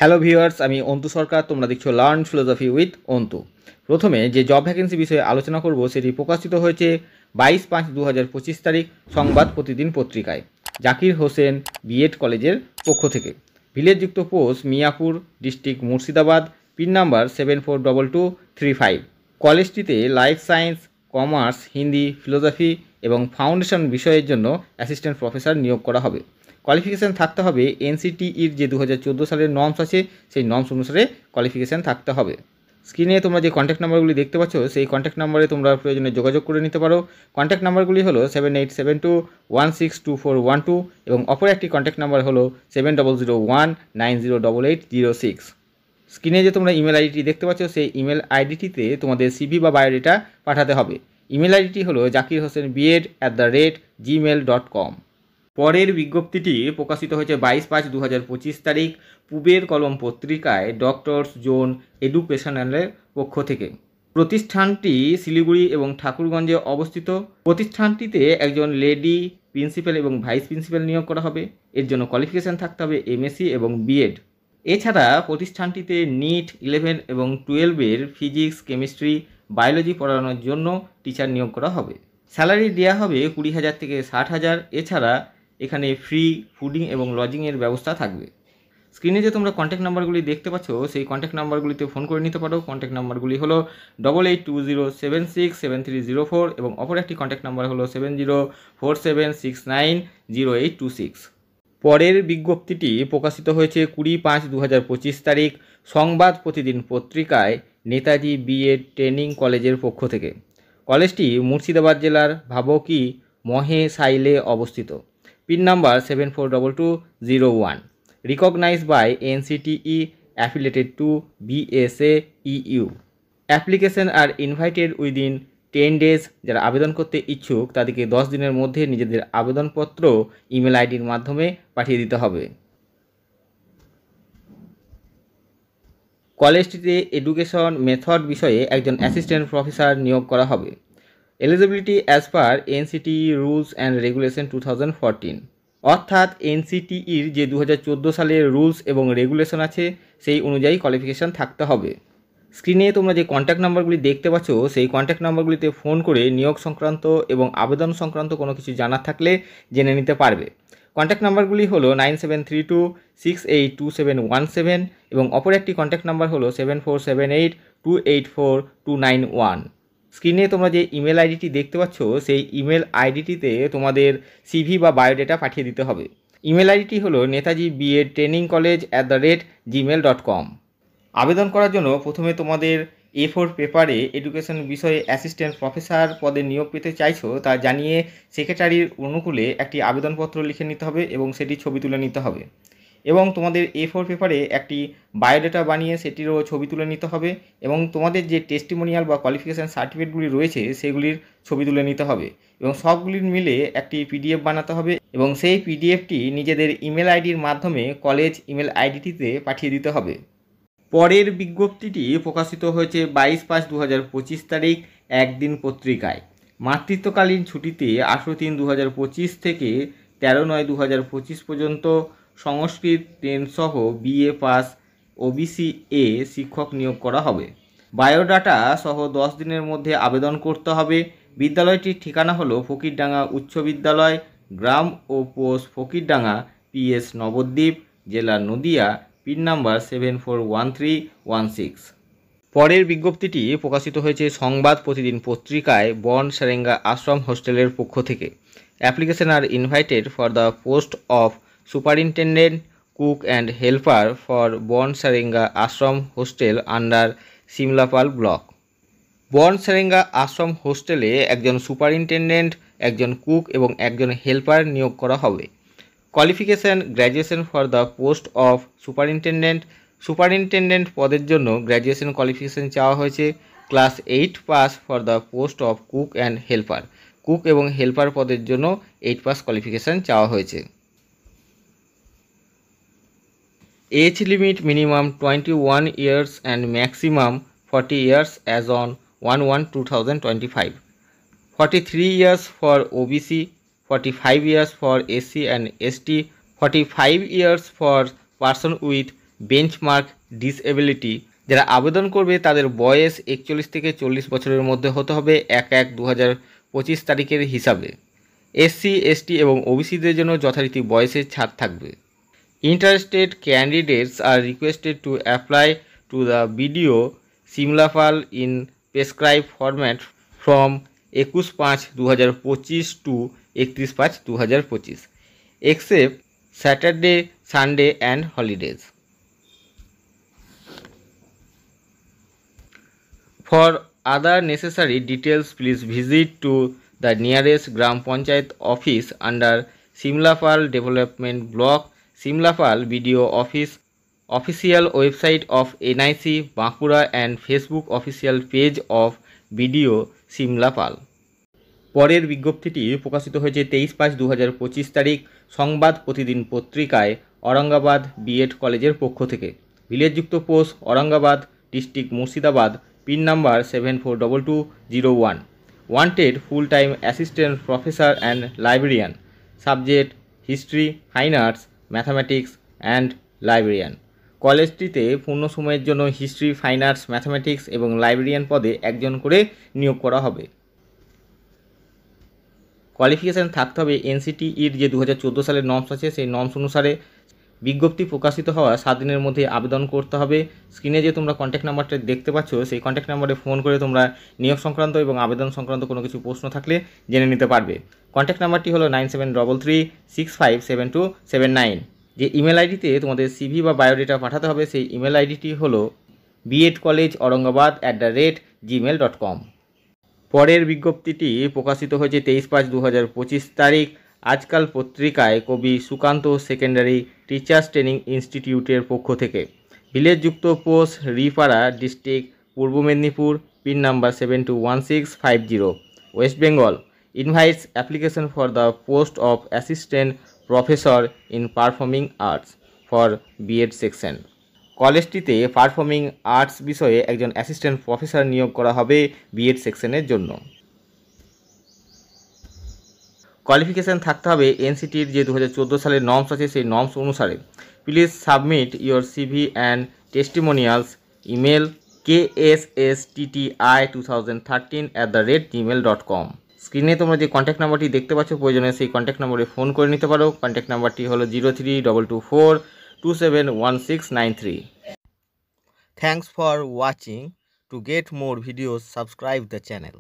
Hello viewers, আমি অন্তু সরকার। তোমরা দেখছো লার্ন ফিলোসফি উইথ অন্তু। প্রথমে যে জব ভ্যাকেন্সি বিষয়ে আলোচনা করব সেটি প্রকাশিত হয়েছে 22/5/2025 তারিখ সংবাদ প্রতিদিন পত্রিকায়। জাকির হোসেন বিএড কলেজের পক্ষ থেকে। ভিলেজযুক্ত post Miapur, district Murshidabad, pin number 742235। কলেজটিতে life science, commerce, Hindi, philosophy এবং ফাউন্ডেশন বিষয়ের জন্য অ্যাসিস্ট্যান্ট প্রফেসর নিয়োগ করা হবে। কোয়ালিফিকেশান থাকতে হবে এনসিটিইর যে 2014 সালের নর্মস আছে সেই নর্মস অনুসারে কোয়ালিফিকেশান থাকতে হবে। স্ক্রিনে তোমরা যে কন্ট্যাক্ট নাম্বারগুলি দেখতে পাচ্ছ সেই কন্ট্যাক্ট নাম্বারে তোমরা প্রয়োজনে যোগাযোগ করে নিতে পারো। কন্ট্যাক্ট নাম্বারগুলি হলো 7872162412 এবং অপর একটি কন্ট্যাক্ট নাম্বার হলো 7001908806। স্ক্রিনে যে তোমরা ইমেল আইডিটি দেখতে পাচ্ছ সেই ইমেল আইডিটিতে তোমাদের সিভি বা বায়োডেটা পাঠাতে হবে। ইমেল আইডিটি হলো zakirhosenbed@gmail.com। পরের বিজ্ঞপ্তিটি প্রকাশিত হয়েছে 22/5/2025 তারিখ পূবের কলম পত্রিকায় ডক্টরস জোন এডুকেশনালের পক্ষ থেকে। প্রতিষ্ঠানটি শিলিগুড়ি এবং ঠাকুরগঞ্জে অবস্থিত। প্রতিষ্ঠানটিতে একজন লেডি প্রিন্সিপাল এবং ভাইস প্রিন্সিপাল নিয়োগ করা হবে। এর জন্য কোয়ালিফিকেশান থাকতে হবে এমএসসি এবং বিএড। এছাড়া প্রতিষ্ঠানটিতে নিট 11 এবং 12-এর ফিজিক্স, কেমিস্ট্রি, বায়োলজি পড়ানোর জন্য টিচার নিয়োগ করা হবে। স্যালারি দেওয়া হবে 20,000 থেকে 60,000। এছাড়া এখানে ফ্রি ফুডিং এবং লজিংয়ের ব্যবস্থা থাকবে। স্ক্রিনে যে তোমরা কন্ট্যাক্ট নাম্বারগুলি দেখতে পাচ্ছ সেই কন্ট্যাক্ট নাম্বারগুলিতে ফোন করে নিতে পারো। কন্ট্যাক্ট নাম্বারগুলি হলো 8820767304 এবং অপর একটি কন্ট্যাক্ট নাম্বার হলো 7047690826। পরের বিজ্ঞপ্তিটি প্রকাশিত হয়েছে 20/5/2025 তারিখ সংবাদ প্রতিদিন পত্রিকায় নেতাজি বিএড ট্রেনিং কলেজের পক্ষ থেকে। কলেজটি মুর্শিদাবাদ জেলার ভাবকি মহেশাইলে অবস্থিত। Pin number 742201। Recognised by NCTE, affiliated to BSAEU। Application are invited within 10 days। যারা আবেদন করতে ইচ্ছুক তাদেরকে 10 দিনের মধ্যে নিজেদের আবেদনপত্র ইমেল আইডির মাধ্যমে পাঠিয়ে দিতে হবে। কলেজটিতে এডুকেশন মেথড বিষয়ে একজন অ্যাসিস্ট্যান্ট প্রফেসর নিয়োগ করা হবে। Eligibility as per NCTE rules and regulation 2014। অর্থাৎ NCTEর যে 2014 সালের রুলস এবং রেগুলেশন আছে সেই অনুযায়ী কোয়ালিফিকেশান থাকতে হবে। স্ক্রিনে তোমরা যে কন্ট্যাক্ট নাম্বারগুলি দেখতে পাচ্ছ সেই কন্ট্যাক্ট নাম্বারগুলিতে ফোন করে নিয়োগ সংক্রান্ত এবং আবেদন সংক্রান্ত কোনো কিছু জানার থাকলে জেনে নিতে পারবে। কন্ট্যাক্ট নাম্বারগুলি হলো 9732682717 এবং অপর একটি কন্ট্যাক্ট নাম্বার হলো 7478284291। স্ক্রিনে তোমরা যে ইমেল আইডিটি দেখতে পাচ্ছ সেই ইমেল আইডিটিতে তোমাদের সিভি বা বায়োডেটা পাঠিয়ে দিতে হবে। ইমেল আইডিটি হলো নেতাজি বিএড ট্রেনিং কলেজ@gmail.com। আবেদন করার জন্য প্রথমে তোমাদের A4 পেপারে এডুকেশন বিষয়ে অ্যাসিস্ট্যান্ট প্রফেসর পদে নিয়োগ পেতে চাইছো তা জানিয়ে সেক্রেটারির অনুকূলে একটি আবেদনপত্র লিখে নিতে হবে এবং সেটি ছবি তুলে নিতে হবে। এবং তোমাদের A4 পেপারে একটি বায়োডাটা বানিয়ে সেটিরও ছবি তুলে নিতে হবে এবং তোমাদের যে টেস্টিমোনিয়াল বা কোয়ালিফিকেশান সার্টিফিকেটগুলি রয়েছে সেগুলির ছবি তুলে নিতে হবে এবং সবগুলির মিলে একটি PDF বানাতে হবে এবং সেই PDFটি নিজেদের ইমেল আইডির মাধ্যমে কলেজ ইমেল আইডিটিতে পাঠিয়ে দিতে হবে। পরের বিজ্ঞপ্তিটি প্রকাশিত হয়েছে 22/5/2025 তারিখ একদিন পত্রিকায়। মাতৃত্বকালীন ছুটিতে 18/3/2025 থেকে 13/9/2025 পর্যন্ত সংস্কৃত 10 সহ BA পাস OBC A শিক্ষক নিয়োগ করা হবে। বায়োডাটা সহ 10 দিনের মধ্যে আবেদন করতে হবে। বিদ্যালয়টির ঠিকানা হলো ফকিরডাঙ্গা উচ্চ বিদ্যালয়, গ্রাম ও পোস্ট ফকিরডাঙ্গা, PS নবদ্বীপ, জেলা নদিয়া, পিন নাম্বার 741316। পরের বিজ্ঞপ্তিটি প্রকাশিত হয়েছে সংবাদ প্রতিদিন পত্রিকায় বনসারেঙ্গা আশ্রম হোস্টেলের পক্ষ থেকে। Application are invited for the post of superintendent, cook and helper for Bonsarenga ashram hostel under Simlapal block. Bonsarenga আশ্রম হোস্টেলে একজন সুপারিনটেন্ডেন্ট, একজন কুক এবং একজন হেল্পার নিয়োগ করা হবে। Qualification graduation for the post of superintendent. Superintendent পদের জন্য গ্র্যাজুয়েশন কোয়ালিফিকেশান চাওয়া হয়েছে। Class 8 pass for the post of cook and helper. Cook এবং হেল্পার পদের জন্য 8 পাস কোয়ালিফিকেশান চাওয়া হয়েছে। Age limit minimum 21 years and maximum 40 years as on 1/1/2025. 43 years for OBC, 45 years for SC and ST, 45 years for person with benchmark disability. যারা আবেদন করবে তাদের বয়স 41 থেকে 40 বছরের মধ্যে হতে হবে 1/1/2025 তারিখের হিসাবে। এসসি, এসটি এবং ওবিসিদের জন্য যথারীতি বয়সের ছাড় থাকবে। Interested candidates are requested to apply to the BDO Simlapal in prescribed format from 21/5/2025 to 31/5/2025 except Saturday, Sunday and holidays. For other necessary details, please visit to the nearest Gram Panchayat office under Simlapal Development Block, Simlapal BDO Office, official website of NIC Bankura and Facebook official page of BDO Simlapal. পরের বিজ্ঞপ্তিটি প্রকাশিত হয়েছে 23/5/2025 তারিখ সংবাদ প্রতিদিন পত্রিকায় Aurangabad B Ed কলেজের পক্ষ থেকে। ভিলেজযুক্ত post Aurangabad district Murshidabad, pin number 742201। Wanted full time assistant professor and librarian, subject history, fine arts, mathematics and librarian. কলেজটিতে পূর্ণ সময়ের জন্য হিস্ট্রি, ফাইন আর্টস, ম্যাথামেটিক্স এবং লাইব্রেরিয়ান পদে একজন করে নিয়োগ করা হবে। কোয়ালিফিকেশান থাকতে হবে এনসিটিইর যে 2014 সালের নর্মস আছে সেই নর্মস অনুসারে। বিজ্ঞপ্তি প্রকাশিত হওয়া 7 দিনের মধ্যে আবেদন করতে হবে। স্ক্রিনে যে তোমরা কন্ট্যাক্ট নাম্বারটা দেখতে পাচ্ছ সেই কন্ট্যাক্ট নাম্বারে ফোন করে তোমরা নিয়োগ সংক্রান্ত এবং আবেদন সংক্রান্ত কোনো কিছু প্রশ্ন থাকলে জেনে নিতে পারবে। কন্ট্যাক্ট নাম্বারটি হলো 9733657279। যে ইমেল আইডিতে তোমাদের সিভি বা বায়োডেটা পাঠাতে হবে সেই ইমেল আইডিটি হলো bedcollegeaurangabad@gmail.com। পরের বিজ্ঞপ্তিটি প্রকাশিত হয়েছে 23/5/2025 তারিখ আজকাল পত্রিকায় কবি সুকান্ত সেকেন্ডারি টিচার্স ট্রেনিং ইনস্টিটিউটের পক্ষ থেকে। ভিলেজযুক্ত post Ripara, district Purba Medinipur, pin number 721650, West Bengal. Invites application for the post of assistant professor in performing arts for B Ed section. কলেজটিতে পারফর্মিং আর্টস বিষয়ে একজন অ্যাসিস্ট্যান্ট প্রফেসর নিয়োগ করা হবে বিএড সেকশনের জন্য। কোয়ালিফিকেশান থাকতে হবে এনসিটির যে 2014 সালের নর্মস আছে সেই নর্মস অনুসারে। Please submit your CV and testimonials, email kssti2013@gmail.com। স্ক্রিনে তোমরা যে কন্ট্যাক্ট নাম্বারটি দেখতে পাচ্ছ প্রয়োজনে সেই কন্ট্যাক্ট নাম্বারে ফোন করে নিতে পারো। কন্ট্যাক্ট নাম্বারটি হলো 032242271693। Thanks for watching. To get more videos, subscribe the channel.